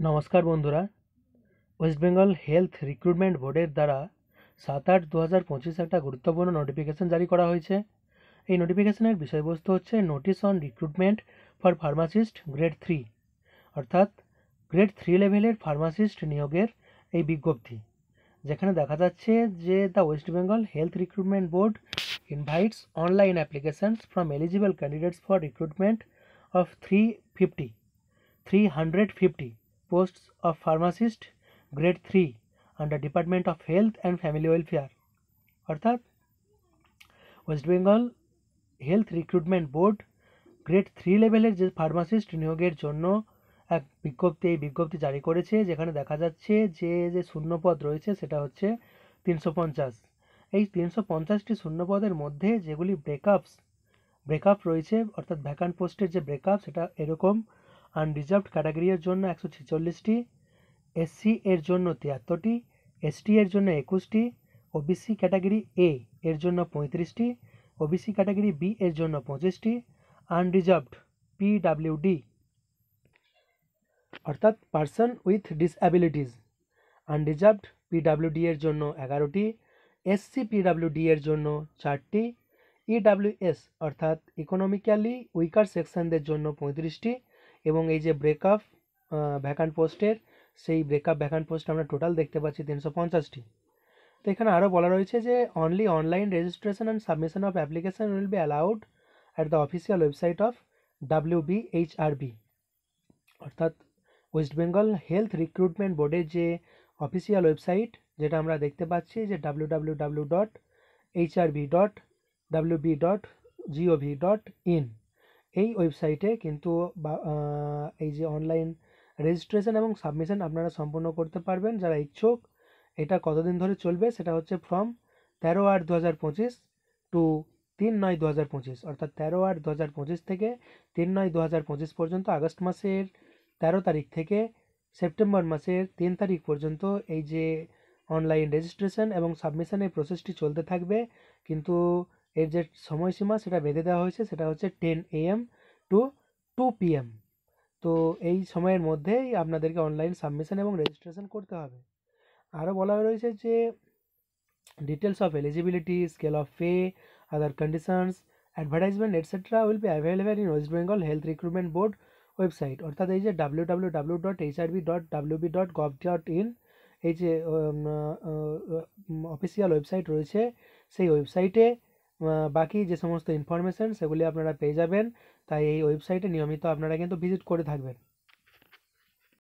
নমস্কার বন্ধুরা। West Bengal health recruitment বোর্ডের দ্বারা 7/8/2025 একটা গুরুত্বপূর্ণ নোটিফিকেশন জারি করা হয়েছে। এই নোটিফিকেশনের বিষয়বস্তু হচ্ছে notice on recruitment for pharmacist grade 3, অর্থাৎ গ্রেড 3 লেভেলের ফার্মাসিস্ট নিয়োগের এই বিজ্ঞপ্তি, যেখানে দেখা যাচ্ছে যে the West Bengal health recruitment board invites online applications from eligible candidates for recruitment of 350 posts of pharmacist grade 3 under Department of Health and Family Welfare, অর্থাৎ West Bengal health recruitment board grade 3 লেভেলের যে ফার্মাসিস্ট নিয়োগের জন্য এক বিজ্ঞপ্তি জারি করেছে, যেখানে দেখা যাচ্ছে যে শূন্যপদ রয়েছে সেটা হচ্ছে 350। এই 350টি শূন্যপদের মধ্যে যেগুলি ব্রেকআপ রয়েছে, অর্থাৎ ভ্যাকান্ট পোস্টের যে ব্রেকআপ সেটা এরকম: আনরিজার্ভড ক্যাটাগরি এর জন্য 146টি, এসসি এর জন্য 73টি, এসটি এর জন্য 21টি, ওবিসি ক্যাটাগরি এ এর জন্য 35টি, ওবিসি ক্যাটাগরি বি এর জন্য 25টি, আনরিজার্ভড পিডাব্লিউডি অর্থাৎ person with disabilities unreserved PWD এর জন্য 11টি, এসসি পিডাব্লিউডি এর জন্য 4টি, ইডাব্লিউএস অর্থাৎ ইকোনমিক্যালি উইকার সেকশনদের জন্য 35টি, এবং এই যে ব্রেকআপ ভ্যাকান্ট পোস্টের সেই ব্রেকআপ ভ্যাকান্ট পোস্ট আমরা টোটাল দেখতে পাচ্ছি 350টি। তো এখানে আরও বলা রয়েছে যে only online registration and submission of application will be allowed at the official website of WBHRB, অর্থাৎ ওয়েস্ট বেঙ্গল হেলথ রিক্রুটমেন্ট বোর্ডের যে অফিসিয়াল ওয়েবসাইট, যেটা আমরা দেখতে পাচ্ছি যে www.hrb.wb.gov.in, এই ওয়েবসাইটে কিন্তু এই যে অনলাইন রেজিস্ট্রেশন এবং সাবমিশন আপনারা সম্পূর্ণ করতে পারবেন যারা ইচ্ছুক। এটা কতদিন ধরে চলবে সেটা হচ্ছে ফ্রম 13/8/2025 টু 3/9/2025, অর্থাৎ 13/8/2025 থেকে 3/9/2025 পর্যন্ত, আগস্ট মাসের 13 তারিখ থেকে সেপ্টেম্বর মাসের 3 তারিখ পর্যন্ত এই যে অনলাইন রেজিস্ট্রেশন এবং সাবমিশনের প্রসেসটি চলতে থাকবে। কিন্তু এর যে সময়সীমা সেটা বেঁধে দেওয়া হয়েছে, সেটা হচ্ছে 10 AM টু 2 PM। তো এই সময়ের মধ্যেই আপনাদেরকে অনলাইন সাবমিশন এবং রেজিস্ট্রেশন করতে হবে। আরও বলা রয়েছে যে details of eligibility, scale of pay, other conditions, advertisement etcetera will be available in West Bengal health recruitment board website, অর্থাৎ এই যে www.hrb.wb.gov.in, এই যে অফিসিয়াল ওয়েবসাইট রয়েছে, সেই ওয়েবসাইটে বাকি যে সমস্ত ইনফরমেশান সেগুলি আপনারা পেয়ে যাবেন। তাই এই ওয়েবসাইটে নিয়মিত আপনারা কিন্তু ভিজিট করে থাকবেন।